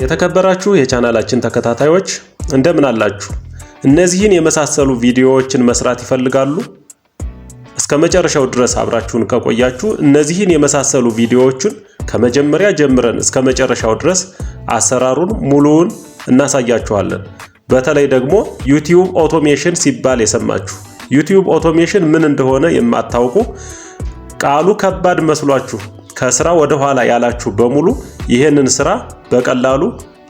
የተከበራችሁ የቻናላችን ተከታታዮች እንደምን አላችሁ? እነዚህን የመሳሰሉ ቪዲዮዎችን መስራት ይፈልጋሉ? እስከ መጨረሻው ድረስ አብራችሁን ከቆያችሁ እነዚህን የመሳሰሉ ቪዲዮዎችን ከመጀመሪያ ጀምረን እስከ መጨረሻው ድረስ አሰራሩን ሙሉውን እናሳያችኋለን። በተለይ ደግሞ ዩቲዩብ ኦቶሜሽን ሲባል የሰማችሁ ዩቲዩብ ኦቶሜሽን ምን እንደሆነ የማታውቁ ቃሉ ከባድ መስሏችሁ ከስራ ወደ ኋላ ያላችሁ በሙሉ ይሄንን ስራ በቀላሉ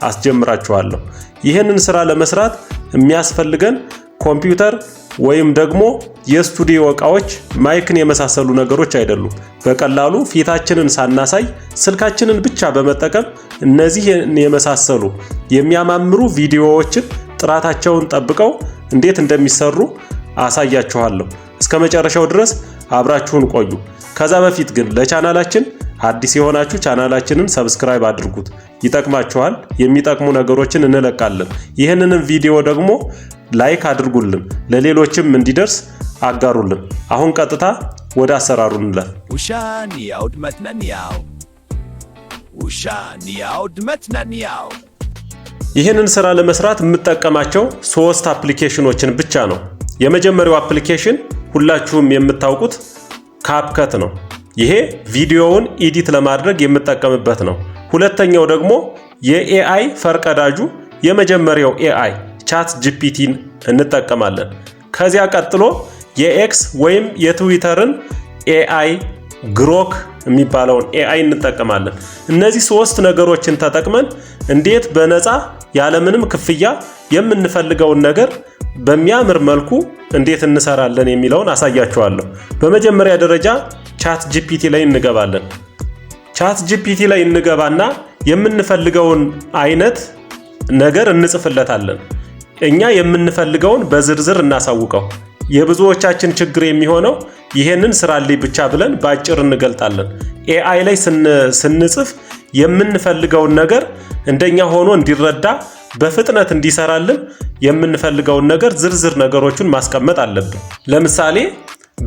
አስጀምራችኋለሁ። ይሄንን ስራ ለመስራት የሚያስፈልገን ኮምፒውተር ወይም ደግሞ የስቱዲዮ ዕቃዎች ማይክን የመሳሰሉ ነገሮች አይደሉም። በቀላሉ ፊታችንን ሳናሳይ ስልካችንን ብቻ በመጠቀም እነዚህን የመሳሰሉ የሚያማምሩ ቪዲዮዎችን ጥራታቸውን ጠብቀው እንዴት እንደሚሰሩ አሳያችኋለሁ። እስከ መጨረሻው ድረስ አብራችሁን ቆዩ። ከዛ በፊት ግን ለቻናላችን አዲስ የሆናችሁ ቻናላችንን ሰብስክራይብ አድርጉት። ይጠቅማችኋል። የሚጠቅሙ ነገሮችን እንለቃለን። ይህንንም ቪዲዮ ደግሞ ላይክ አድርጉልን፣ ለሌሎችም እንዲደርስ አጋሩልን። አሁን ቀጥታ ወደ አሰራሩ እንለፍ። ይህንን ስራ ለመስራት የምጠቀማቸው 3 አፕሊኬሽኖችን ብቻ ነው። የመጀመሪያው አፕሊኬሽን ሁላችሁም የምታውቁት ካፕከት ነው። ይሄ ቪዲዮውን ኤዲት ለማድረግ የምጠቀምበት ነው። ሁለተኛው ደግሞ የኤአይ ፈርቀዳጁ የመጀመሪያው ኤአይ ቻት ጂፒቲን እንጠቀማለን። ከዚያ ቀጥሎ የኤክስ ወይም የትዊተርን ኤአይ ግሮክ የሚባለውን ኤአይ እንጠቀማለን። እነዚህ 3 ነገሮችን ተጠቅመን እንዴት በነፃ ያለምንም ክፍያ የምንፈልገውን ነገር በሚያምር መልኩ እንዴት እንሰራለን የሚለውን አሳያችኋለሁ። በመጀመሪያ ደረጃ ቻት ጂፒቲ ላይ እንገባለን። ቻት ጂፒቲ ላይ እንገባና የምንፈልገውን አይነት ነገር እንጽፍለታለን። እኛ የምንፈልገውን በዝርዝር እናሳውቀው። የብዙዎቻችን ችግር የሚሆነው ይሄንን ስራልኝ ብቻ ብለን ባጭር እንገልጣለን። ኤአይ ላይ ስንጽፍ የምንፈልገውን ነገር እንደኛ ሆኖ እንዲረዳ በፍጥነት እንዲሰራልን የምንፈልገውን ነገር ዝርዝር ነገሮችን ማስቀመጥ አለብን። ለምሳሌ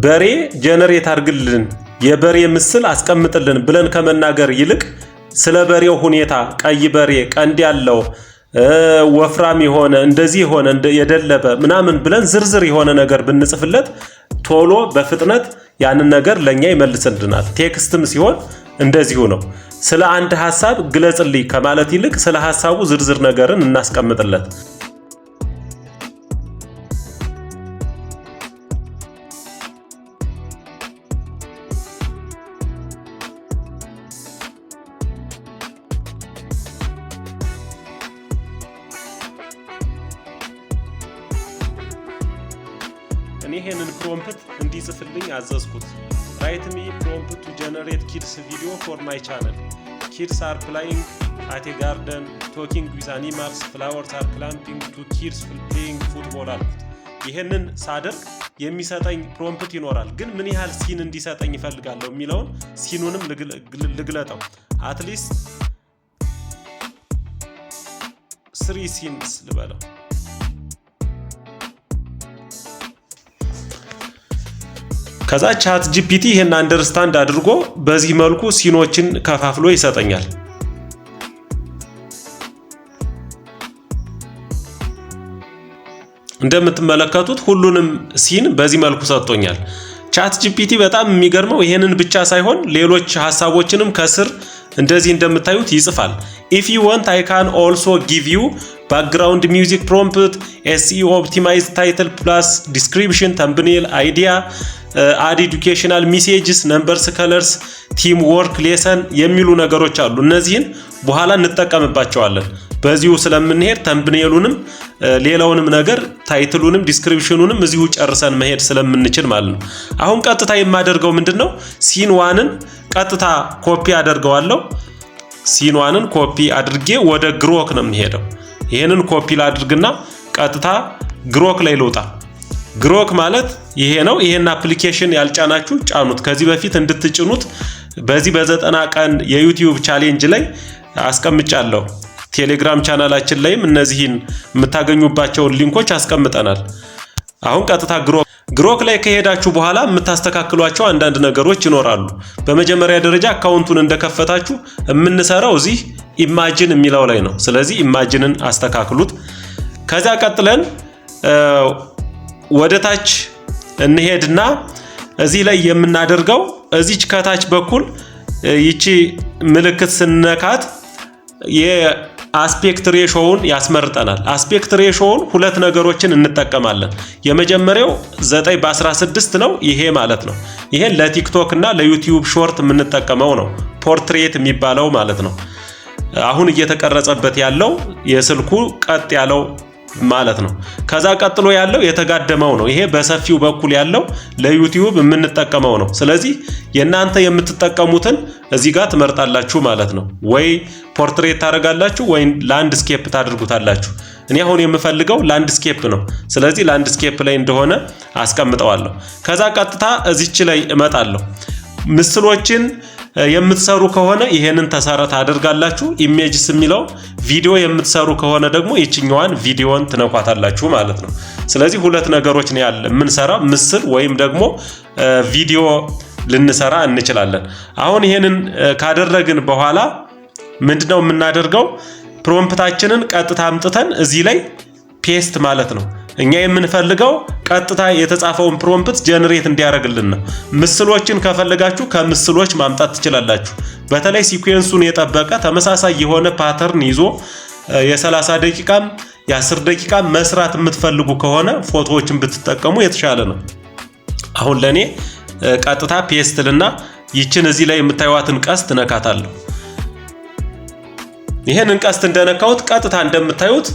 በሬ ጀነሬት አድርግልን፣ የበሬ ምስል አስቀምጥልን ብለን ከመናገር ይልቅ ስለ በሬው ሁኔታ ቀይ በሬ ቀንድ ያለው ወፍራም የሆነ እንደዚህ የሆነ የደለበ ምናምን ብለን ዝርዝር የሆነ ነገር ብንጽፍለት ቶሎ በፍጥነት ያንን ነገር ለኛ ይመልስልናል። ቴክስትም ሲሆን እንደዚሁ ነው። ስለ አንድ ሐሳብ ግለጽልኝ ከማለት ይልቅ ስለ ሐሳቡ ዝርዝር ነገርን እናስቀምጥለት። እኔ ይሄንን ፕሮምፕት እንዲጽፍልኝ አዘዝኩት። Write me prompt to generate kids video for my channel. Kids are playing at a garden, talking with animals, flowers are climbing to kids playing football አልኩት። ይሄንን ሳደርግ የሚሰጠኝ ፕሮምፕት ይኖራል። ግን ምን ያህል ሲን እንዲሰጠኝ ይፈልጋለሁ የሚለውን ሲኑንም ልግለጠው። at least 3 scenes ልበለው። ከዛ ቻት ጂፒቲ ይሄን አንደርስታንድ አድርጎ በዚህ መልኩ ሲኖችን ከፋፍሎ ይሰጠኛል። እንደምትመለከቱት ሁሉንም ሲን በዚህ መልኩ ሰጥቶኛል። ቻት ጂፒቲ በጣም የሚገርመው ይሄንን ብቻ ሳይሆን ሌሎች ሐሳቦችንም ከስር እንደዚህ እንደምታዩት ይጽፋል። if you want I can also give you background music prompt, SEO optimized title plus description, thumbnail, idea, add educational messages, numbers, colors, team work, lesson የሚሉ ነገሮች አሉ። እነዚህን በኋላ እንጠቀምባቸዋለን። በዚሁ ስለምንሄድ ተምብኔሉንም ሌላውንም ነገር ታይትሉንም ዲስክሪፕሽኑንም እዚሁ ጨርሰን መሄድ ስለምንችል ማለት ነው። አሁን ቀጥታ የማደርገው ምንድነው? ሲን ዋንን ቀጥታ ኮፒ አደርገዋለሁ። ሲን ዋንን ኮፒ አድርጌ ወደ ግሮክ ነው የምሄደው። ይሄንን ኮፒ ላድርግና ቀጥታ ግሮክ ላይ ልውጣ። ግሮክ ማለት ይሄ ነው። ይሄን አፕሊኬሽን ያልጫናችሁ ጫኑት። ከዚህ በፊት እንድትጭኑት በዚህ በ90 ቀን የዩቲዩብ ቻሌንጅ ላይ አስቀምጫለሁ። ቴሌግራም ቻናላችን ላይም እነዚህን የምታገኙባቸውን ሊንኮች አስቀምጠናል። አሁን ቀጥታ ግሮክ ላይ ከሄዳችሁ በኋላ የምታስተካክሏቸው አንዳንድ ነገሮች ይኖራሉ። በመጀመሪያ ደረጃ አካውንቱን እንደከፈታችሁ የምንሰራው እዚህ ኢማጂን የሚለው ላይ ነው። ስለዚህ ኢማጂንን አስተካክሉት። ከዛ ቀጥለን ወደ ታች እንሄድና እዚህ ላይ የምናደርገው እዚች ከታች በኩል ይቺ ምልክት ስነካት የአስፔክት ሬሾውን ያስመርጠናል። አስፔክት ሬሾውን ሁለት ነገሮችን እንጠቀማለን። የመጀመሪያው 9:16 ነው፣ ይሄ ማለት ነው። ይሄን ለቲክቶክ እና ለዩቲዩብ ሾርት የምንጠቀመው ነው። ፖርትሬት የሚባለው ማለት ነው። አሁን እየተቀረጸበት ያለው የስልኩ ቀጥ ያለው ማለት ነው። ከዛ ቀጥሎ ያለው የተጋደመው ነው። ይሄ በሰፊው በኩል ያለው ለዩቲዩብ የምንጠቀመው ነው። ስለዚህ የናንተ የምትጠቀሙትን እዚህ ጋር ትመርጣላችሁ ማለት ነው። ወይ ፖርትሬት ታደርጋላችሁ ወይ ላንድስኬፕ ታደርጉታላችሁ። እኔ አሁን የምፈልገው ላንድስኬፕ ነው። ስለዚህ ላንድስኬፕ ላይ እንደሆነ አስቀምጠዋለሁ። ከዛ ቀጥታ እዚች ላይ እመጣለሁ። ምስሎችን የምትሰሩ ከሆነ ይሄንን ተሰረት አድርጋላችሁ። ኢሜጅስ የሚለው ቪዲዮ የምትሰሩ ከሆነ ደግሞ ይችኛዋን ቪዲዮን ትነኳታላችሁ ማለት ነው። ስለዚህ ሁለት ነገሮች ነው ያለ የምንሰራ ምስል ወይም ደግሞ ቪዲዮ ልንሰራ እንችላለን። አሁን ይሄንን ካደረግን በኋላ ምንድነው የምናደርገው? ፕሮምፕታችንን ቀጥታ አምጥተን እዚህ ላይ ፔስት ማለት ነው። እኛ የምንፈልገው ቀጥታ የተጻፈውን ፕሮምፕት ጀነሬት እንዲያደርግልን ነው። ምስሎችን ከፈለጋችሁ ከምስሎች ማምጣት ትችላላችሁ። በተለይ ሲኩዌንሱን የጠበቀ ተመሳሳይ የሆነ ፓተርን ይዞ የ30 ደቂቃም የ10 ደቂቃ መስራት የምትፈልጉ ከሆነ ፎቶዎችን ብትጠቀሙ የተሻለ ነው። አሁን ለኔ ቀጥታ ፔስትልና ይችን እዚህ ላይ የምታዩዋትን ቀስት ነካታለሁ። ይሄንን ቀስት እንደነካሁት ቀጥታ እንደምታዩት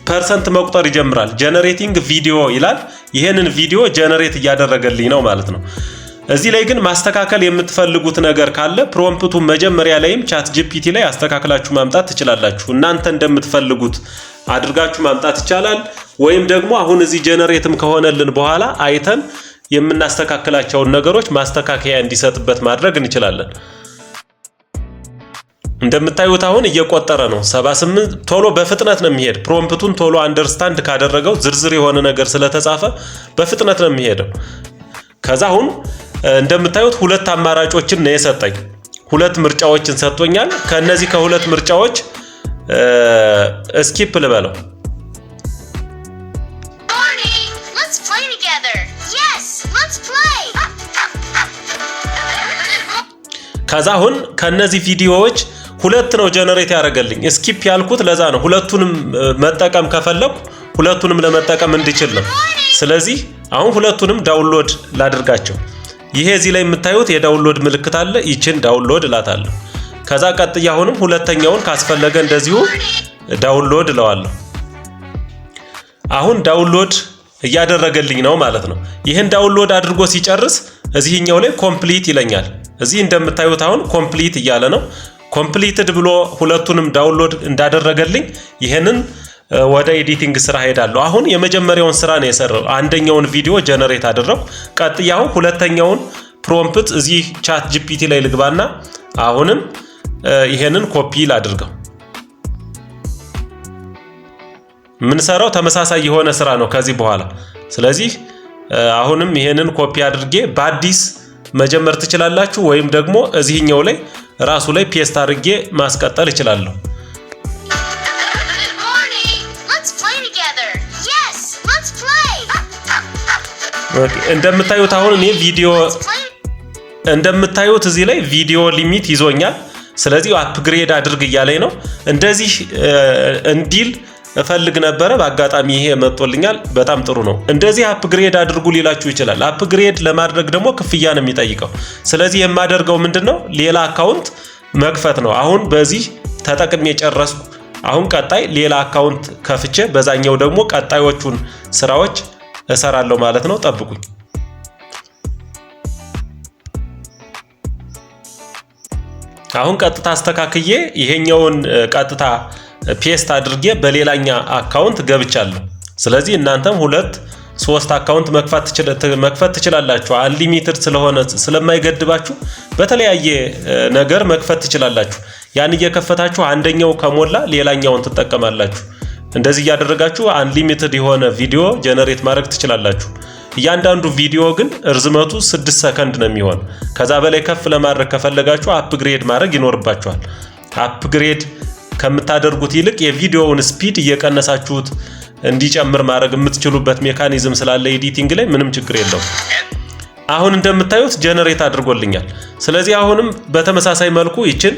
ፐርሰንት መቁጠር ይጀምራል። ጀነሬቲንግ ቪዲዮ ይላል። ይሄንን ቪዲዮ ጀነሬት እያደረገልኝ ነው ማለት ነው። እዚህ ላይ ግን ማስተካከል የምትፈልጉት ነገር ካለ ፕሮምፕቱ መጀመሪያ ላይም ቻት ጂፒቲ ላይ አስተካክላችሁ ማምጣት ትችላላችሁ። እናንተ እንደምትፈልጉት አድርጋችሁ ማምጣት ይቻላል። ወይም ደግሞ አሁን እዚህ ጀነሬትም ከሆነልን በኋላ አይተን የምናስተካክላቸውን ነገሮች ማስተካከያ እንዲሰጥበት ማድረግ እንችላለን። እንደምታዩት አሁን እየቆጠረ ነው። 78 ቶሎ በፍጥነት ነው የሚሄድ። ፕሮምፕቱን ቶሎ አንደርስታንድ ካደረገው ዝርዝር የሆነ ነገር ስለተጻፈ በፍጥነት ነው የሚሄደው። ከዛ አሁን እንደምታዩት ሁለት አማራጮችን ነው የሰጠኝ። ሁለት ምርጫዎችን ሰጥቶኛል። ከነዚህ ከሁለት ምርጫዎች ስኪፕ ልበለው። ከዛ አሁን ከነዚህ ቪዲዮዎች ሁለት ነው ጀነሬት ያደርገልኝ። ስኪፕ ያልኩት ለዛ ነው። ሁለቱንም መጠቀም ከፈለኩ ሁለቱንም ለመጠቀም እንድችል ነው። ስለዚህ አሁን ሁለቱንም ዳውንሎድ ላድርጋቸው። ይሄ እዚህ ላይ የምታዩት የዳውንሎድ ምልክት አለ። ይችን ዳውንሎድ እላታለሁ። ከዛ ቀጥያ አሁንም ሁለተኛውን ካስፈለገ እንደዚሁ ዳውንሎድ እለዋለሁ። አሁን ዳውንሎድ እያደረገልኝ ነው ማለት ነው። ይህን ዳውንሎድ አድርጎ ሲጨርስ እዚህኛው ላይ ኮምፕሊት ይለኛል። እዚህ እንደምታዩት አሁን ኮምፕሊት እያለ ነው። ኮምፕሊትድ ብሎ ሁለቱንም ዳውንሎድ እንዳደረገልኝ ይሄንን ወደ ኤዲቲንግ ስራ ሄዳለሁ። አሁን የመጀመሪያውን ስራ ነው የሰራው። አንደኛውን ቪዲዮ ጀነሬት አደረኩ። ቀጥያው ሁለተኛውን ፕሮምፕት እዚህ ቻት ጂፒቲ ላይ ልግባና አሁንም ይሄንን ኮፒ ላድርገው። ምን ሰራው ተመሳሳይ የሆነ ስራ ነው ከዚህ በኋላ። ስለዚህ አሁንም ይሄንን ኮፒ አድርጌ በአዲስ መጀመር ትችላላችሁ፣ ወይም ደግሞ እዚህኛው ላይ ራሱ ላይ ፔስት አድርጌ ማስቀጠል እችላለሁ። እንደምታዩት አሁን እኔ ቪዲዮ እንደምታዩት እዚህ ላይ ቪዲዮ ሊሚት ይዞኛል። ስለዚህ አፕግሬድ አድርግ እያለኝ ነው። እንደዚህ እንዲል እፈልግ ነበረ። በአጋጣሚ ይሄ መጥቶልኛል። በጣም ጥሩ ነው። እንደዚህ አፕግሬድ አድርጉ ሊላችሁ ይችላል። አፕግሬድ ለማድረግ ደግሞ ክፍያ ነው የሚጠይቀው። ስለዚህ የማደርገው ምንድነው ሌላ አካውንት መክፈት ነው። አሁን በዚህ ተጠቅሜ ጨረስኩ። አሁን ቀጣይ ሌላ አካውንት ከፍቼ በዛኛው ደግሞ ቀጣዮቹን ስራዎች እሰራለሁ ማለት ነው። ጠብቁኝ። አሁን ቀጥታ አስተካክዬ ይሄኛውን ቀጥታ ፔስት አድርጌ በሌላኛ አካውንት ገብቻለሁ። ስለዚህ እናንተም 2-3 አካውንት መክፈት ትችላላችሁ። አንሊሚትድ ስለሆነ ስለማይገድባችሁ በተለያየ ነገር መክፈት ትችላላችሁ። ያን እየከፈታችሁ አንደኛው ከሞላ ሌላኛውን ትጠቀማላችሁ። እንደዚህ እያደረጋችሁ አንሊሚትድ የሆነ ቪዲዮ ጀነሬት ማድረግ ትችላላችሁ። እያንዳንዱ ቪዲዮ ግን ርዝመቱ 6 ሰከንድ ነው የሚሆን። ከዛ በላይ ከፍ ለማድረግ ከፈለጋችሁ አፕግሬድ ማድረግ ይኖርባችኋል። አፕግሬድ ከምታደርጉት ይልቅ የቪዲዮውን ስፒድ እየቀነሳችሁት እንዲጨምር ማድረግ የምትችሉበት ሜካኒዝም ስላለ ኤዲቲንግ ላይ ምንም ችግር የለውም። አሁን እንደምታዩት ጀነሬት አድርጎልኛል። ስለዚህ አሁንም በተመሳሳይ መልኩ ይችን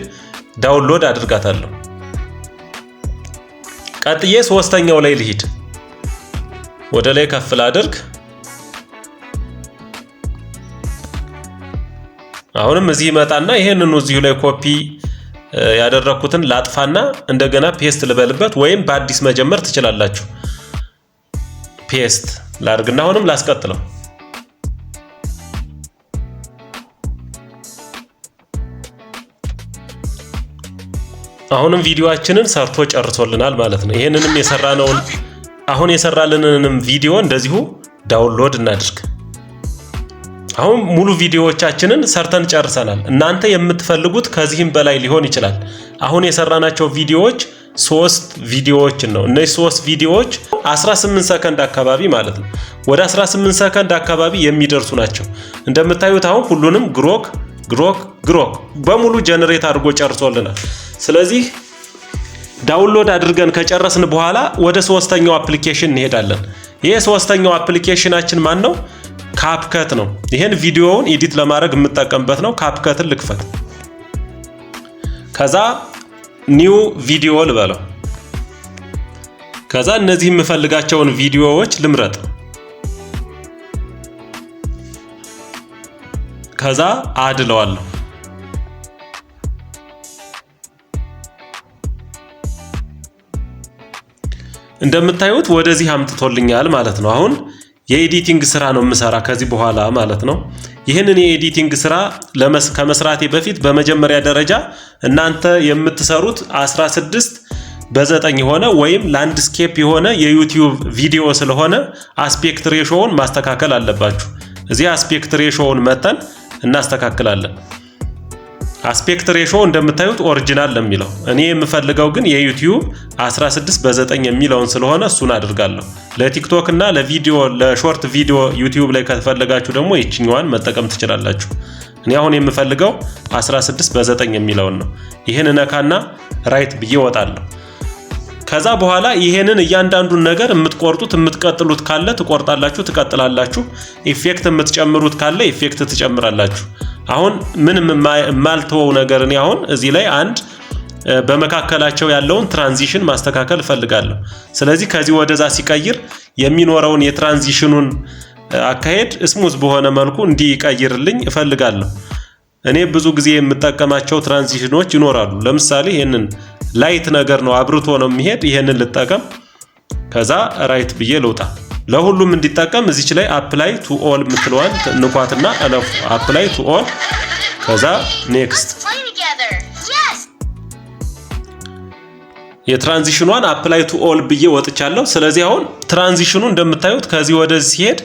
ዳውንሎድ አድርጋታለሁ። ቀጥዬ ሶስተኛው ላይ ልሂድ። ወደ ላይ ከፍ ላድርግ። አሁንም እዚህ መጣና ይሄንን እዚሁ ላይ ኮፒ ያደረኩትን ላጥፋና እንደገና ፔስት ልበልበት ወይም በአዲስ መጀመር ትችላላችሁ። ፔስት ላድርግና አሁንም ላስቀጥለው። አሁንም ቪዲዮአችንን ሰርቶ ጨርሶልናል ማለት ነው። ይሄንንም አሁን የሰራልንንም ቪዲዮ እንደዚሁ ዳውንሎድ እናድርግ። አሁን ሙሉ ቪዲዮዎቻችንን ሰርተን ጨርሰናል። እናንተ የምትፈልጉት ከዚህም በላይ ሊሆን ይችላል። አሁን የሰራናቸው ቪዲዮዎች 3 ቪዲዮዎችን ነው። እነዚህ 3 ቪዲዮዎች 18 ሰከንድ አካባቢ ማለት ነው። ወደ 18 ሰከንድ አካባቢ የሚደርሱ ናቸው። እንደምታዩት አሁን ሁሉንም ግሮክ በሙሉ ጀነሬት አድርጎ ጨርሶልናል። ስለዚህ ዳውንሎድ አድርገን ከጨረስን በኋላ ወደ ሶስተኛው አፕሊኬሽን እንሄዳለን። ይሄ ሶስተኛው አፕሊኬሽናችን ማን ነው? ካፕከት ነው። ይሄን ቪዲዮውን ኤዲት ለማድረግ የምጠቀምበት ነው። ካፕከትን ልክፈት። ከዛ ኒው ቪዲዮ ልበለው። ከዛ እነዚህ የምፈልጋቸውን ቪዲዮዎች ልምረጥ። ከዛ አድለዋለሁ። እንደምታዩት ወደዚህ አምጥቶልኛል ማለት ነው። አሁን የኤዲቲንግ ስራ ነው የምሰራ ከዚህ በኋላ ማለት ነው። ይህንን የኤዲቲንግ ስራ ከመስራቴ በፊት በመጀመሪያ ደረጃ እናንተ የምትሰሩት 16:9 የሆነ ወይም ላንድስኬፕ የሆነ የዩቲዩብ ቪዲዮ ስለሆነ አስፔክት ሬሾውን ማስተካከል አለባችሁ። እዚህ አስፔክት ሬሾውን መተን እናስተካክላለን። አስፔክት ሬሾ እንደምታዩት ኦሪጂናል ነው የሚለው። እኔ የምፈልገው ግን የዩቲዩብ 16:9 የሚለውን ስለሆነ እሱን አድርጋለሁ። ለቲክቶክ እና ለሾርት ቪዲዮ ዩቲዩብ ላይ ከተፈለጋችሁ ደግሞ ይችኛዋን መጠቀም ትችላላችሁ። እኔ አሁን የምፈልገው 16:9 የሚለውን ነው። ይሄን ነካና ራይት ብዬ ወጣለሁ። ከዛ በኋላ ይሄንን እያንዳንዱን ነገር የምትቆርጡት የምትቀጥሉት ካለ ትቆርጣላችሁ፣ ትቀጥላላችሁ። ኢፌክት የምትጨምሩት ካለ ኢፌክት ትጨምራላችሁ። አሁን ምንም የማልተወው ነገር እኔ አሁን እዚህ ላይ አንድ በመካከላቸው ያለውን ትራንዚሽን ማስተካከል እፈልጋለሁ። ስለዚህ ከዚህ ወደዛ ሲቀይር የሚኖረውን የትራንዚሽኑን አካሄድ ስሙዝ በሆነ መልኩ እንዲቀይርልኝ እፈልጋለሁ። እኔ ብዙ ጊዜ የምጠቀማቸው ትራንዚሽኖች ይኖራሉ። ለምሳሌ ይሄንን ላይት ነገር ነው፣ አብርቶ ነው የሚሄድ። ይሄንን ልጠቀም። ከዛ ራይት ብዬ ልውጣ። ለሁሉም እንዲጠቀም እዚች ላይ አፕላይ ቱ ኦል ምትለዋን ንኳትና አለፉ። አፕላይ ቱ ኦል ከዛ ኔክስት። የትራንዚሽኗን አፕላይ ቱ ኦል ብዬ ወጥቻለሁ። ስለዚህ አሁን ትራንዚሽኑ እንደምታዩት ከዚህ ወደዚህ ሲሄድ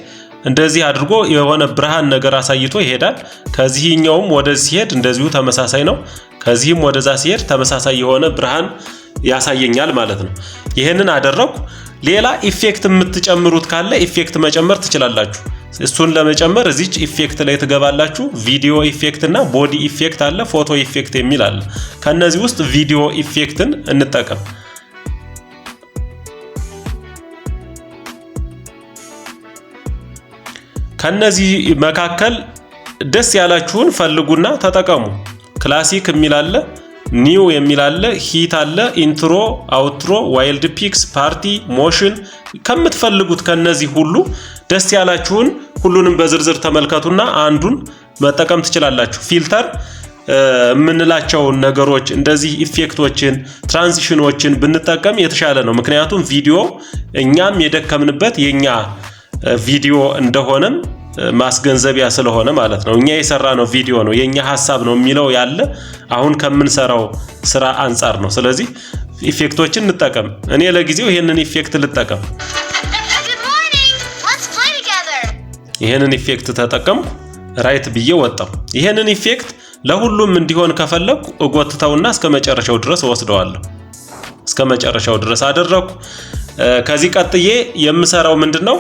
እንደዚህ አድርጎ የሆነ ብርሃን ነገር አሳይቶ ይሄዳል። ከዚህኛውም ወደዚህ ሲሄድ እንደዚሁ ተመሳሳይ ነው። ከዚህም ወደዛ ሲሄድ ተመሳሳይ የሆነ ብርሃን ያሳየኛል ማለት ነው። ይሄንን አደረኩ። ሌላ ኢፌክት የምትጨምሩት ካለ ኢፌክት መጨመር ትችላላችሁ። እሱን ለመጨመር እዚች ኢፌክት ላይ ትገባላችሁ። ቪዲዮ ኢፌክት እና ቦዲ ኢፌክት አለ፣ ፎቶ ኢፌክት የሚል አለ። ከነዚህ ውስጥ ቪዲዮ ኢፌክትን እንጠቀም። ከነዚህ መካከል ደስ ያላችሁን ፈልጉና ተጠቀሙ። ክላሲክ የሚል አለ፣ ኒው የሚል አለ፣ ሂት አለ፣ ኢንትሮ፣ አውትሮ፣ ዋይልድ ፒክስ፣ ፓርቲ፣ ሞሽን ከምትፈልጉት ከነዚህ ሁሉ ደስ ያላችሁን ሁሉንም በዝርዝር ተመልከቱና አንዱን መጠቀም ትችላላችሁ። ፊልተር የምንላቸውን ነገሮች እንደዚህ ኢፌክቶችን፣ ትራንዚሽኖችን ብንጠቀም የተሻለ ነው። ምክንያቱም ቪዲዮ እኛም የደከምንበት የኛ ቪዲዮ እንደሆነም ማስገንዘቢያ ስለሆነ ማለት ነው። እኛ የሰራነው ቪዲዮ ነው፣ የኛ ሐሳብ ነው የሚለው ያለ አሁን ከምንሰራው ስራ አንፃር ነው። ስለዚህ ኢፌክቶችን እንጠቀም። እኔ ለጊዜው ይሄንን ኢፌክት ልጠቀም። ይሄንን ኢፌክት ተጠቀምኩ፣ ራይት ብዬ ወጣው። ይሄንን ኢፌክት ለሁሉም እንዲሆን ከፈለኩ እጎትተውና እስከ መጨረሻው ድረስ ወስደዋለሁ። እስከ መጨረሻው ድረስ አደረኩ። ከዚህ ቀጥዬ የምሰራው ምንድነው?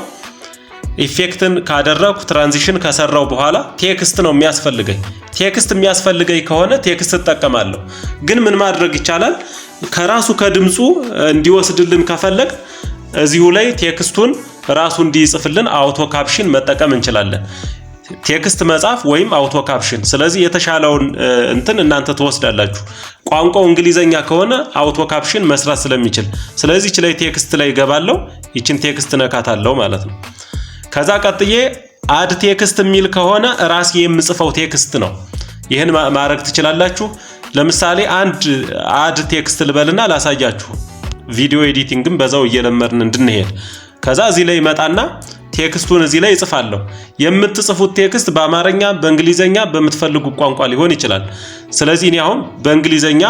ኢፌክትን ካደረኩ ትራንዚሽን ከሰራው በኋላ ቴክስት ነው የሚያስፈልገኝ። ቴክስት የሚያስፈልገኝ ከሆነ ቴክስት እጠቀማለሁ። ግን ምን ማድረግ ይቻላል? ከራሱ ከድምጹ እንዲወስድልን ከፈለግ እዚሁ ላይ ቴክስቱን ራሱ እንዲጽፍልን አውቶ ካፕሽን መጠቀም እንችላለን። ቴክስት መጻፍ ወይም አውቶ ካፕሽን። ስለዚህ የተሻለውን እንትን እናንተ ትወስዳላችሁ። ቋንቋው እንግሊዘኛ ከሆነ አውቶ ካፕሽን መስራት ስለሚችል ስለዚህ እቺ ላይ ቴክስት ላይ ገባለሁ። ይችን ቴክስት ነካታለሁ ማለት ነው። ከዛ ቀጥዬ አድ ቴክስት የሚል ከሆነ ራሴ የምጽፈው ቴክስት ነው። ይሄን ማድረግ ትችላላችሁ። ለምሳሌ አንድ አድ ቴክስት ልበልና ላሳያችሁ። ቪዲዮ ኤዲቲንግም በዛው እየለመድን እንድንሄድ። ከዛ እዚህ ላይ መጣና ቴክስቱን እዚህ ላይ እጽፋለሁ። የምትጽፉት ቴክስት በአማርኛ፣ በእንግሊዘኛ በምትፈልጉ ቋንቋ ሊሆን ይችላል። ስለዚህ እኔ አሁን በእንግሊዘኛ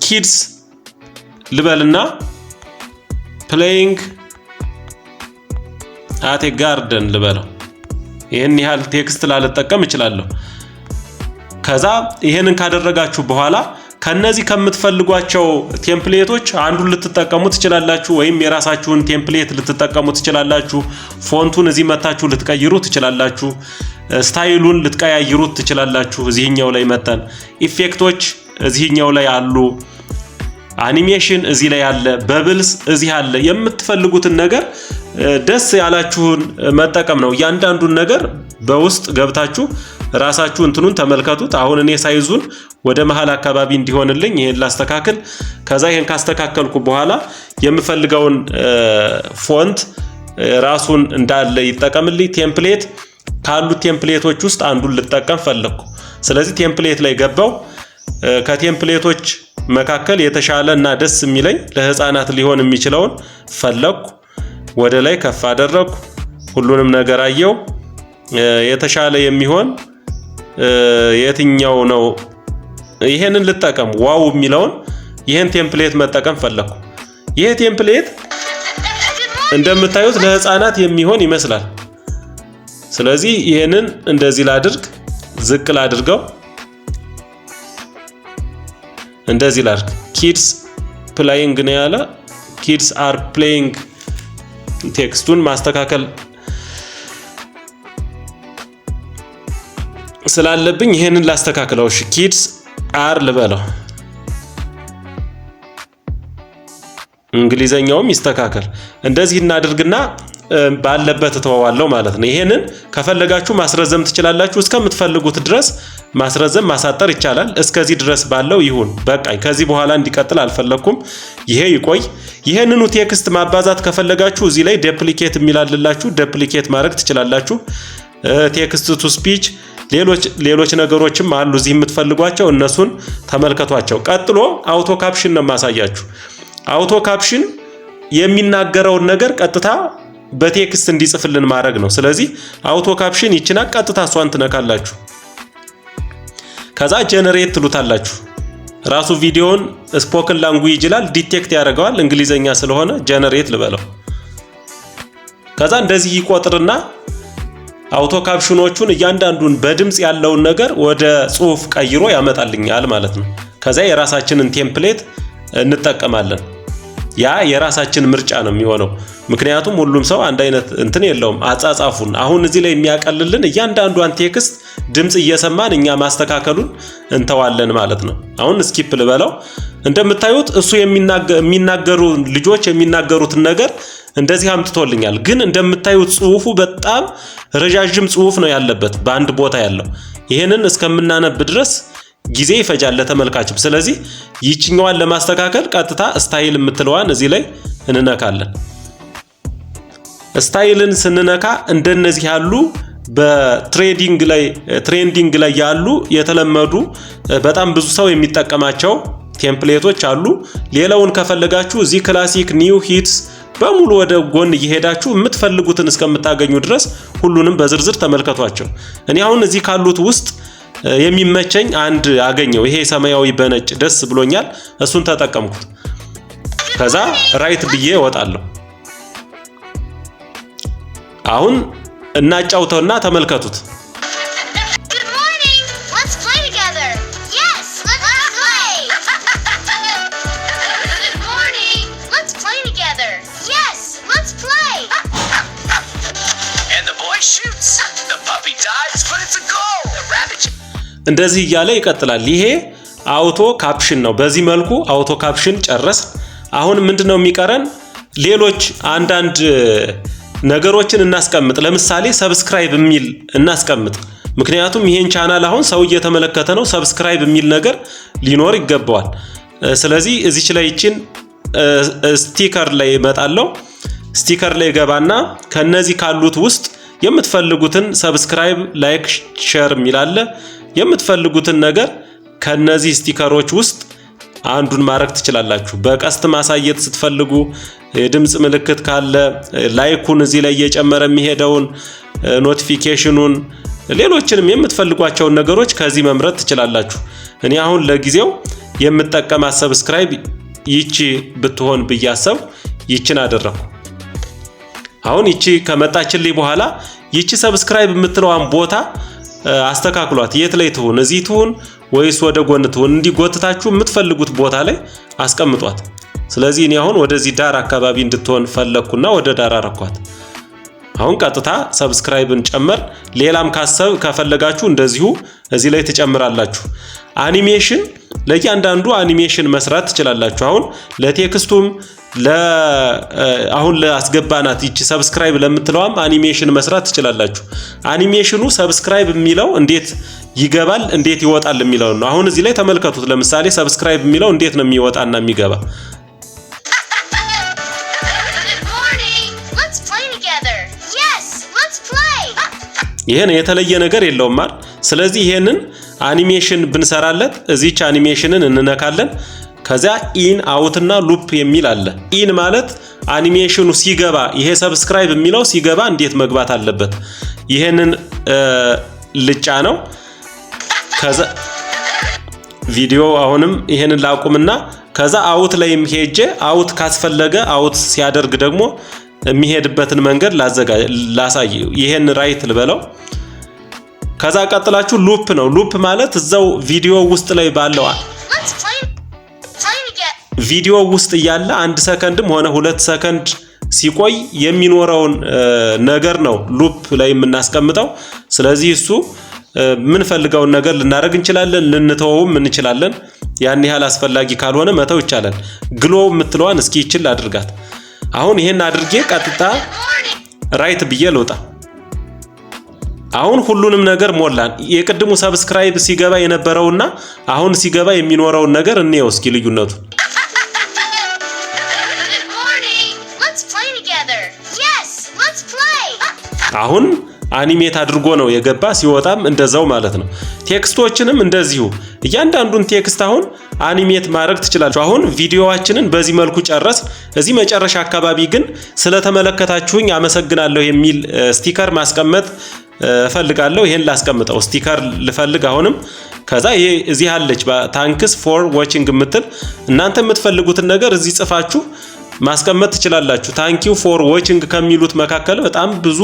ኪድስ ልበልና ፕሌይንግ አት ጋርደን ልበለው። ይሄን ያህል ቴክስት ላልጠቀም እችላለሁ። ከዛ ይሄንን ካደረጋችሁ በኋላ ከነዚህ ከምትፈልጓቸው ቴምፕሌቶች አንዱን ልትጠቀሙ ትችላላችሁ፣ ወይም የራሳችሁን ቴምፕሌት ልትጠቀሙ ትችላላችሁ። ፎንቱን እዚህ መታችሁ ልትቀይሩ ትችላላችሁ። ስታይሉን ልትቀያይሩ ትችላላችሁ። እዚህኛው ላይ መተን ኢፌክቶች እዚህኛው ላይ አሉ። አኒሜሽን እዚህ ላይ አለ። በብልስ እዚህ አለ። የምትፈልጉትን ነገር ደስ ያላችሁን መጠቀም ነው። እያንዳንዱን ነገር በውስጥ ገብታችሁ ራሳችሁ እንትኑን ተመልከቱት። አሁን እኔ ሳይዙን ወደ መሃል አካባቢ እንዲሆንልኝ ይሄን ላስተካክል። ከዛ ይሄን ካስተካከልኩ በኋላ የምፈልገውን ፎንት ራሱን እንዳለ ይጠቀምልኝ። ቴምፕሌት ካሉት ቴምፕሌቶች ውስጥ አንዱን ልጠቀም ፈለኩ። ስለዚህ ቴምፕሌት ላይ ገባው። ከቴምፕሌቶች መካከል የተሻለ እና ደስ የሚለኝ ለህፃናት ሊሆን የሚችለውን ፈለኩ። ወደ ላይ ከፍ አደረኩ። ሁሉንም ነገር አየው። የተሻለ የሚሆን የትኛው ነው? ይሄንን ልጠቀም። ዋው የሚለውን ይሄን ቴምፕሌት መጠቀም ፈለኩ። ይሄ ቴምፕሌት እንደምታዩት ለህፃናት የሚሆን ይመስላል። ስለዚህ ይሄንን እንደዚህ ላድርግ፣ ዝቅ ላድርገው፣ እንደዚህ ላድርግ። ኪድስ ፕሌይንግ ነው ያለ። ኪድስ አር ፕሌይንግ። ቴክስቱን ማስተካከል ስላለብኝ ይሄንን ላስተካክለው። እሺ ኪድስ አር ልበለው። እንግሊዘኛውም ይስተካከል። እንደዚህ እናድርግና ባለበት ተዋዋለው ማለት ነው። ይሄንን ከፈለጋችሁ ማስረዘም ትችላላችሁ። እስከምትፈልጉት ድረስ ማስረዘም ማሳጠር ይቻላል። እስከዚህ ድረስ ባለው ይሁን በቃኝ። ከዚህ በኋላ እንዲቀጥል አልፈለኩም። ይሄ ይቆይ። ይሄንኑ ቴክስት ማባዛት ከፈለጋችሁ እዚህ ላይ ዴፕሊኬት የሚላልላችሁ ዴፕሊኬት ማድረግ ትችላላችሁ። ቴክስት ቱ ስፒች ሌሎች ነገሮችም አሉ እዚህ የምትፈልጓቸው፣ እነሱን ተመልከቷቸው። ቀጥሎ አውቶ ካፕሽን ነው ማሳያችሁ። አውቶ ካፕሽን የሚናገረውን ነገር ቀጥታ በቴክስት እንዲጽፍልን ማድረግ ነው። ስለዚህ አውቶ ካፕሽን ይችና ቀጥታ እሷን ትነካላችሁ። ከዛ ጀነሬት ትሉታላችሁ። ራሱ ቪዲዮውን ስፖክን ላንጉዌጅ ይላል ዲቴክት ያደርገዋል። እንግሊዘኛ ስለሆነ ጀነሬት ልበለው። ከዛ እንደዚህ ይቆጥርና አውቶ ካፕሽኖቹን እያንዳንዱን በድምጽ ያለውን ነገር ወደ ጽሁፍ ቀይሮ ያመጣልኛል ማለት ነው። ከዛ የራሳችንን ቴምፕሌት እንጠቀማለን። ያ የራሳችን ምርጫ ነው የሚሆነው። ምክንያቱም ሁሉም ሰው አንድ አይነት እንትን የለውም አጻጻፉን። አሁን እዚህ ላይ የሚያቀልልን እያንዳንዷን ቴክስት ድምጽ እየሰማን እኛ ማስተካከሉን እንተዋለን ማለት ነው። አሁን ስኪፕ ልበለው። እንደምታዩት እሱ የሚናገሩ ልጆች የሚናገሩትን ነገር እንደዚህ አምጥቶልኛል። ግን እንደምታዩት ጽሁፉ በጣም ረጃጅም ጽሁፍ ነው ያለበት በአንድ ቦታ ያለው። ይሄንን እስከምናነብ ድረስ ጊዜ ይፈጃል ለተመልካችም። ስለዚህ ይችኛዋን ለማስተካከል ቀጥታ ስታይል የምትለዋን እዚህ ላይ እንነካለን። ስታይልን ስንነካ እንደነዚህ ያሉ በትሬንዲንግ ላይ ያሉ የተለመዱ በጣም ብዙ ሰው የሚጠቀማቸው ቴምፕሌቶች አሉ። ሌላውን ከፈለጋችሁ እዚህ ክላሲክ፣ ኒው፣ ሂትስ በሙሉ ወደ ጎን እየሄዳችሁ የምትፈልጉትን እስከምታገኙ ድረስ ሁሉንም በዝርዝር ተመልከቷቸው። እኔ አሁን እዚህ ካሉት ውስጥ የሚመቸኝ አንድ አገኘው። ይሄ ሰማያዊ በነጭ ደስ ብሎኛል። እሱን ተጠቀምኩት። ከዛ ራይት ብዬ እወጣለሁ። አሁን እናጫውተውና ተመልከቱት። እንደዚህ እያለ ይቀጥላል። ይሄ አውቶ ካፕሽን ነው። በዚህ መልኩ አውቶ ካፕሽን ጨረስ። አሁን ምንድነው የሚቀረን? ሌሎች አንዳንድ ነገሮችን እናስቀምጥ። ለምሳሌ ሰብስክራይብ የሚል እናስቀምጥ። ምክንያቱም ይሄን ቻናል አሁን ሰው እየተመለከተ ነው። ሰብስክራይብ የሚል ነገር ሊኖር ይገባዋል። ስለዚህ እዚች ላይ ይችን ስቲከር ላይ እመጣለሁ። ስቲከር ላይ ገባና ከነዚህ ካሉት ውስጥ የምትፈልጉትን ሰብስክራይብ፣ ላይክ፣ ሼር የሚል አለ። የምትፈልጉትን ነገር ከነዚህ ስቲከሮች ውስጥ አንዱን ማድረግ ትችላላችሁ። በቀስት ማሳየት ስትፈልጉ የድምጽ ምልክት ካለ ላይኩን እዚህ ላይ እየጨመረ የሚሄደውን ኖቲፊኬሽኑን፣ ሌሎችንም የምትፈልጓቸውን ነገሮች ከዚህ መምረጥ ትችላላችሁ። እኔ አሁን ለጊዜው የምጠቀማት ሰብስክራይብ ይቺ ብትሆን ብያሰብ ይቺን አደረኩ። አሁን ይቺ ከመጣችልኝ በኋላ ይቺ ሰብስክራይብ የምትለዋን ቦታ አስተካክሏት። የት ላይ ትሁን? እዚህ ትሁን ወይስ ወደ ጎን ትሁን? እንዲጎትታችሁ የምትፈልጉት ቦታ ላይ አስቀምጧት። ስለዚህ እኔ አሁን ወደዚህ ዳር አካባቢ እንድትሆን ፈለኩና ወደ ዳር አረኳት። አሁን ቀጥታ ሰብስክራይብን ጨመር። ሌላም ከፈለጋችሁ እንደዚሁ እዚህ ላይ ትጨምራላችሁ። አኒሜሽን ለእያንዳንዱ አኒሜሽን መስራት ትችላላችሁ። አሁን ለቴክስቱም አሁን ለአስገባናት ይቺ ሰብስክራይብ ለምትለዋም አኒሜሽን መስራት ትችላላችሁ። አኒሜሽኑ ሰብስክራይብ የሚለው እንዴት ይገባል እንዴት ይወጣል የሚለው ነው። አሁን እዚህ ላይ ተመልከቱት። ለምሳሌ ሰብስክራይብ የሚለው እንዴት ነው የሚወጣና የሚገባ? ይሄን የተለየ ነገር የለውም ማለት። ስለዚህ ይሄንን አኒሜሽን ብንሰራለት እዚች አኒሜሽንን እንነካለን። ከዛ ኢን አውት እና ሉፕ የሚል አለ። ኢን ማለት አኒሜሽኑ ሲገባ ይሄ ሰብስክራይብ የሚለው ሲገባ እንዴት መግባት አለበት። ይሄንን ልጫ ነው። ከዛ ቪዲዮ አሁንም ይሄንን ላቁምና ከዛ አውት ላይም ሄጄ አውት ካስፈለገ አውት ሲያደርግ ደግሞ የሚሄድበትን መንገድ ላሳይ። ይሄን ራይት ልበለው። ከዛ ቀጥላችሁ ሉፕ ነው። ሉፕ ማለት እዛው ቪዲዮ ውስጥ ላይ ባለው ቪዲዮ ውስጥ ያለ 1 ሰከንድም ሆነ 2 ሰከንድ ሲቆይ የሚኖረውን ነገር ነው ሉፕ ላይ የምናስቀምጠው። ስለዚህ እሱ ምን ፈልጋውን ነገር ልናደርግ እንችላለን፣ ልንተወውም እንችላለን። ያን ያህል አስፈላጊ ካልሆነ መተው ይቻላል። ግሎ የምትለዋን እስኪ ይችል አድርጋት። አሁን ይሄን አድርጌ ቀጥታ ራይት ብዬ ልውጣ። አሁን ሁሉንም ነገር ሞላን። የቅድሙ ሰብስክራይብ ሲገባ የነበረውና አሁን ሲገባ የሚኖረውን ነገር እንየው እስኪ ልዩነቱ። አሁን አኒሜት አድርጎ ነው የገባ፣ ሲወጣም እንደዛው ማለት ነው። ቴክስቶችንም እንደዚሁ እያንዳንዱን ቴክስት አሁን አኒሜት ማድረግ ትችላላችሁ። አሁን ቪዲዮዋችንን በዚህ መልኩ ጨረስ። እዚህ መጨረሻ አካባቢ ግን ስለተመለከታችሁኝ አመሰግናለሁ የሚል ስቲከር ማስቀመጥ እፈልጋለሁ። ይሄን ላስቀምጠው። ስቲከር ልፈልግ አሁንም። ከዛ ይሄ እዚህ አለች ታንክስ ፎር ዋቺንግ የምትል እናንተ የምትፈልጉትን ነገር እዚህ ጽፋችሁ ማስቀመጥ ትችላላችሁ። ታንኪው ፎር ዋቺንግ ከሚሉት መካከል በጣም ብዙ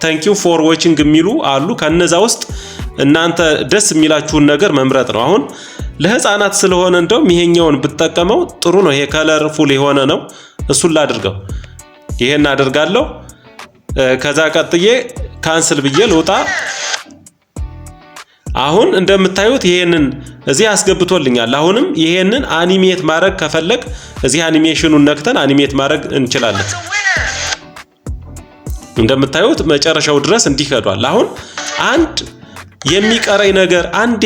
ታንኪው ፎር ዋቺንግ የሚሉ አሉ። ከነዛ ውስጥ እናንተ ደስ የሚላችሁን ነገር መምረጥ ነው። አሁን ለህፃናት ስለሆነ እንደውም ይሄኛውን ብትጠቀመው ጥሩ ነው። ይሄ ከለርፉል የሆነ ነው። እሱን ላድርገው። ይሄን አደርጋለሁ። ከዛ ቀጥዬ ካንስል ብዬ ልውጣ። አሁን እንደምታዩት ይሄንን እዚህ አስገብቶልኛል። አሁንም ይሄንን አኒሜት ማድረግ ከፈለግ እዚህ አኒሜሽኑን ነክተን አኒሜት ማድረግ እንችላለን። እንደምታዩት መጨረሻው ድረስ እንዲሄዷል። አሁን አንድ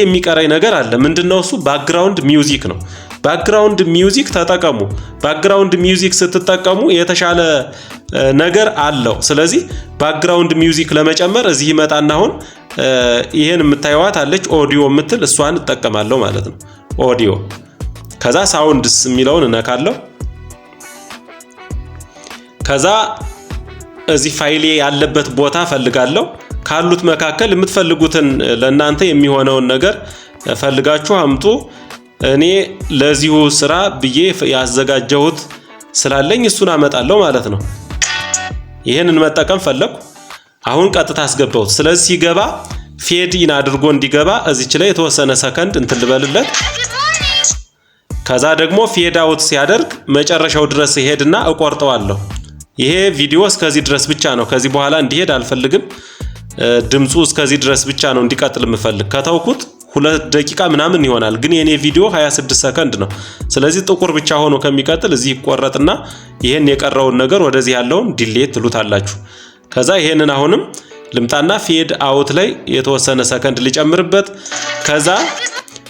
የሚቀረኝ ነገር አለ። ምንድነው እሱ? ባክግራውንድ ሚውዚክ ነው። ባክግራውንድ ሚውዚክ ተጠቀሙ። ባክግራውንድ ሚውዚክ ስትጠቀሙ የተሻለ ነገር አለው። ስለዚህ ባክግራውንድ ሚውዚክ ለመጨመር እዚህ ይመጣና አሁን ይሄን የምታዩት አለች ኦዲዮ የምትል እሷን እጠቀማለሁ ማለት ነው። ኦዲዮ ከዛ ሳውንድስ የሚለውን እነካለሁ። ከዛ እዚህ ፋይሌ ያለበት ቦታ ፈልጋለሁ። ካሉት መካከል የምትፈልጉትን ለእናንተ የሚሆነውን ነገር ፈልጋችሁ አምጡ። እኔ ለዚሁ ስራ ብዬ ያዘጋጀሁት ስላለኝ እሱን አመጣለሁ ማለት ነው። ይሄንን መጠቀም ፈለኩ። አሁን ቀጥታ አስገባሁት። ስለዚህ ሲገባ ፌድ ኢን አድርጎ እንዲገባ እዚች ላይ የተወሰነ ሰከንድ እንትን ልበልለት። ከዛ ደግሞ ፌድ አውት ሲያደርግ መጨረሻው ድረስ ይሄድና እቆርጠዋለሁ። ይሄ ቪዲዮ እስከዚህ ድረስ ብቻ ነው። ከዚህ በኋላ እንዲሄድ አልፈልግም። ድምፁ እስከዚህ ድረስ ብቻ ነው እንዲቀጥል የምፈልግ። ከተውኩት 2 ደቂቃ ምናምን ይሆናል። ግን የኔ ቪዲዮ 26 ሰከንድ ነው። ስለዚህ ጥቁር ብቻ ሆኖ ከሚቀጥል እዚህ ይቆረጥና ይሄን የቀረውን ነገር ወደዚህ ያለውን ዲሌት ትሉታላችሁ። ከዛ ይሄንን አሁንም ልምጣና ፌድ አውት ላይ የተወሰነ ሰከንድ ልጨምርበት። ከዛ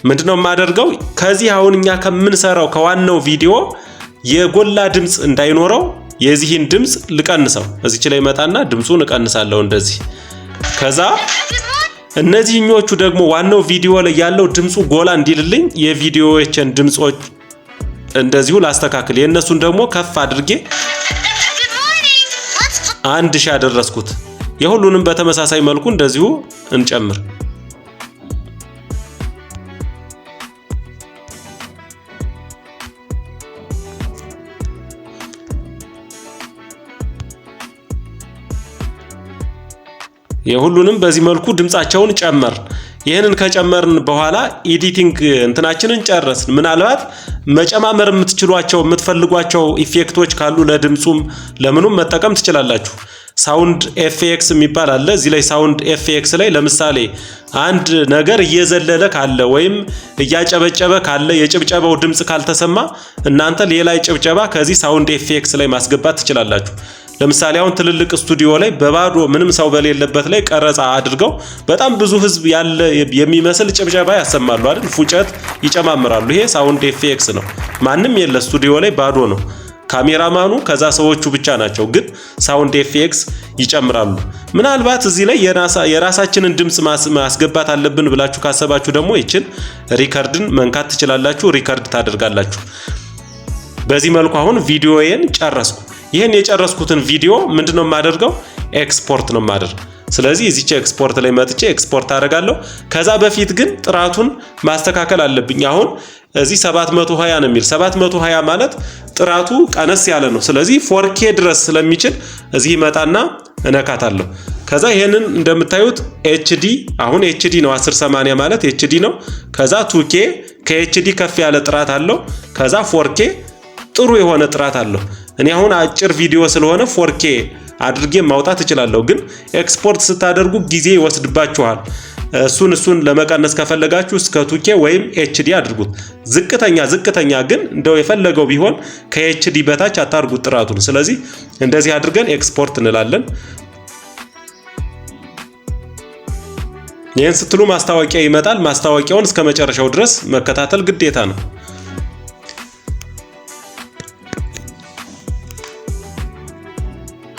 ምንድነው የማደርገው ከዚህ አሁን እኛ ከምንሰራው ከዋናው ቪዲዮ የጎላ ድምጽ እንዳይኖረው የዚህን ድምጽ ልቀንሰው። እዚች ላይ መጣና ድምጹን እቀንሳለሁ እንደዚህ። ከዛ እነዚህኞቹ ደግሞ ዋናው ቪዲዮ ላይ ያለው ድምጹ ጎላ እንዲልልኝ የቪዲዮዎችን ድምጾች እንደዚሁ ላስተካክል። የነሱን ደግሞ ከፍ አድርጌ 1000 ያደረስኩት። የሁሉንም በተመሳሳይ መልኩ እንደዚሁ እንጨምር። የሁሉንም በዚህ መልኩ ድምጻቸውን ጨመር። ይሄንን ከጨመርን በኋላ ኤዲቲንግ እንትናችንን ጨረስን። ምናልባት መጨማመር የምትችሏቸው የምትፈልጓቸው ኢፌክቶች ካሉ ለድምጹም ለምኑም መጠቀም ትችላላችሁ። ሳውንድ ኤፍኤክስ የሚባል አለ። እዚህ ላይ ሳውንድ ኤፍኤክስ ላይ ለምሳሌ አንድ ነገር እየዘለለ ካለ ወይም እያጨበጨበ ካለ የጭብጨባው ድምጽ ካልተሰማ እናንተ ሌላ ጭብጨባ ከዚህ ሳውንድ ኤፍኤክስ ላይ ማስገባት ትችላላችሁ። ለምሳሌ አሁን ትልልቅ ስቱዲዮ ላይ በባዶ ምንም ሰው በሌለበት ላይ ቀረጻ አድርገው በጣም ብዙ ህዝብ ያለ የሚመስል ጭብጨባ ያሰማሉ አይደል? ፉጨት ይጨማምራሉ። ይሄ ሳውንድ ኤፍኤክስ ነው። ማንም የለ ስቱዲዮ ላይ ባዶ ነው። ካሜራማኑ ከዛ ሰዎቹ ብቻ ናቸው፣ ግን ሳውንድ ኤፍኤክስ ይጨምራሉ። ምናልባት እዚህ ላይ የራሳችንን ድምጽ ማስገባት አለብን ብላችሁ ካሰባችሁ ደግሞ ይችን ሪከርድን መንካት ትችላላችሁ። ሪከርድ ታደርጋላችሁ። በዚህ መልኩ አሁን ቪዲዮዬን ጨረስኩ። ይሄን የጨረስኩትን ቪዲዮ ምንድነው የማደርገው? ኤክስፖርት ነው የማደርገው። ስለዚህ እዚች ኤክስፖርት ላይ መጥቼ ኤክስፖርት አደርጋለሁ። ከዛ በፊት ግን ጥራቱን ማስተካከል አለብኝ። አሁን እዚህ 720 ነው የሚል 720 ማለት ጥራቱ ቀነስ ያለ ነው። ስለዚህ 4K ድረስ ስለሚችል እዚህ መጣና እነካታለሁ። ከዛ ይሄንን እንደምታዩት HD አሁን HD ነው 1080 ማለት HD ነው። ከዛ 2K ከHD ከፍ ያለ ጥራት አለው። ከዛ 4K ጥሩ የሆነ ጥራት አለው። እኔ አሁን አጭር ቪዲዮ ስለሆነ 4K አድርጌ ማውጣት እችላለሁ። ግን ኤክስፖርት ስታደርጉ ጊዜ ይወስድባችኋል። እሱን ለመቀነስ ከፈለጋችሁ እስከ 2K ወይም HD አድርጉት። ዝቅተኛ ግን እንደው የፈለገው ቢሆን ከHD በታች አታርጉት ጥራቱን። ስለዚህ እንደዚህ አድርገን ኤክስፖርት እንላለን። ይሄን ስትሉ ማስታወቂያ ይመጣል። ማስታወቂያውን እስከ መጨረሻው ድረስ መከታተል ግዴታ ነው።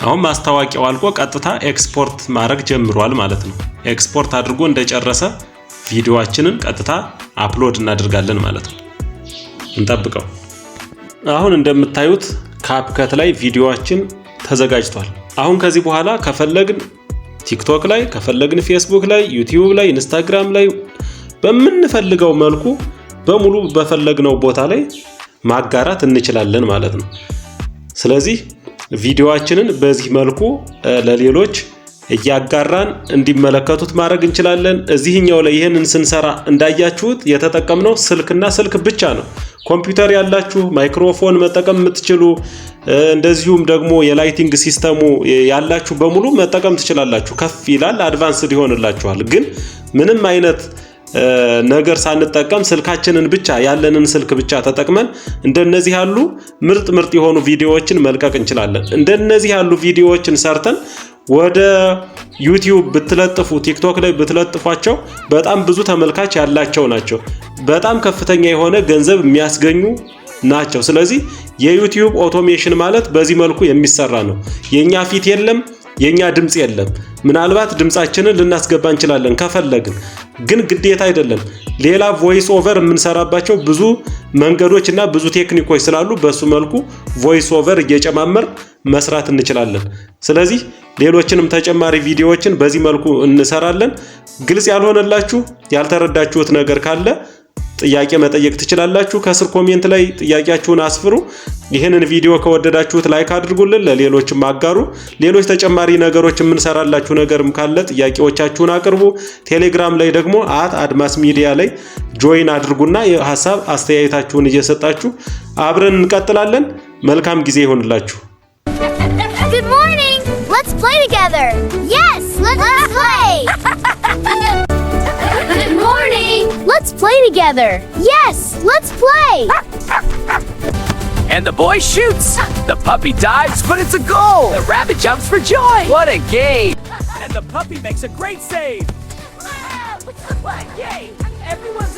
አሁን ማስታወቂያው አልቆ ቀጥታ ኤክስፖርት ማድረግ ጀምሯል ማለት ነው። ኤክስፖርት አድርጎ እንደጨረሰ ቪዲዮአችንን ቀጥታ አፕሎድ እናደርጋለን ማለት ነው። እንጠብቀው። አሁን እንደምታዩት ካፕከት ላይ ቪዲዮአችን ተዘጋጅቷል። አሁን ከዚህ በኋላ ከፈለግን ቲክቶክ ላይ፣ ከፈለግን ፌስቡክ ላይ፣ ዩቲዩብ ላይ፣ ኢንስታግራም ላይ በምንፈልገው መልኩ በሙሉ በፈለግነው ቦታ ላይ ማጋራት እንችላለን ማለት ነው። ስለዚህ ቪዲዮአችንን በዚህ መልኩ ለሌሎች እያጋራን እንዲመለከቱት ማድረግ እንችላለን። እዚህኛው ላይ ይሄንን ስንሰራ እንዳያችሁት የተጠቀምነው ስልክና ስልክ ብቻ ነው። ኮምፒውተር ያላችሁ ማይክሮፎን መጠቀም የምትችሉ እንደዚሁም ደግሞ የላይቲንግ ሲስተሙ ያላችሁ በሙሉ መጠቀም ትችላላችሁ። ከፍ ይላል፣ አድቫንስድ ይሆንላችኋል። ግን ምንም አይነት ነገር ሳንጠቀም ስልካችንን ብቻ ያለንን ስልክ ብቻ ተጠቅመን እንደነዚህ ያሉ ምርጥ የሆኑ ቪዲዮዎችን መልቀቅ እንችላለን። እንደነዚህ ያሉ ቪዲዮዎችን ሰርተን ወደ ዩቲዩብ ብትለጥፉ፣ ቲክቶክ ላይ ብትለጥፏቸው በጣም ብዙ ተመልካች ያላቸው ናቸው። በጣም ከፍተኛ የሆነ ገንዘብ የሚያስገኙ ናቸው። ስለዚህ የዩቲዩብ ኦቶሜሽን ማለት በዚህ መልኩ የሚሰራ ነው። የኛ ፊት የለም፣ የኛ ድምጽ የለም። ምናልባት ድምጻችንን ልናስገባ እንችላለን ከፈለግን፣ ግን ግዴታ አይደለም። ሌላ ቮይስ ኦቨር የምንሰራባቸው ብዙ መንገዶች እና ብዙ ቴክኒኮች ስላሉ በሱ መልኩ ቮይስ ኦቨር እየጨማመር መስራት እንችላለን። ስለዚህ ሌሎችንም ተጨማሪ ቪዲዮዎችን በዚህ መልኩ እንሰራለን። ግልጽ ያልሆነላችሁ ያልተረዳችሁት ነገር ካለ ጥያቄ መጠየቅ ትችላላችሁ። ከስር ኮሜንት ላይ ጥያቄያችሁን አስፍሩ። ይህንን ቪዲዮ ከወደዳችሁት ላይክ አድርጉልን፣ ለሌሎችም አጋሩ። ሌሎች ተጨማሪ ነገሮች የምንሰራላችሁ ነገርም ካለ ጥያቄዎቻችሁን አቅርቡ። ቴሌግራም ላይ ደግሞ @admas media ላይ ጆይን አድርጉና የሐሳብ አስተያየታችሁን እየሰጣችሁ አብረን እንቀጥላለን። መልካም ጊዜ ይሁንላችሁ። Good morning. Let's play together. Yes, let's play. Good morning. Let's play together. Yes, let's play. And the boy shoots. The puppy dives, but it's a goal. The rabbit jumps for joy. What a game. And the puppy makes a great save. What a game. Everyone's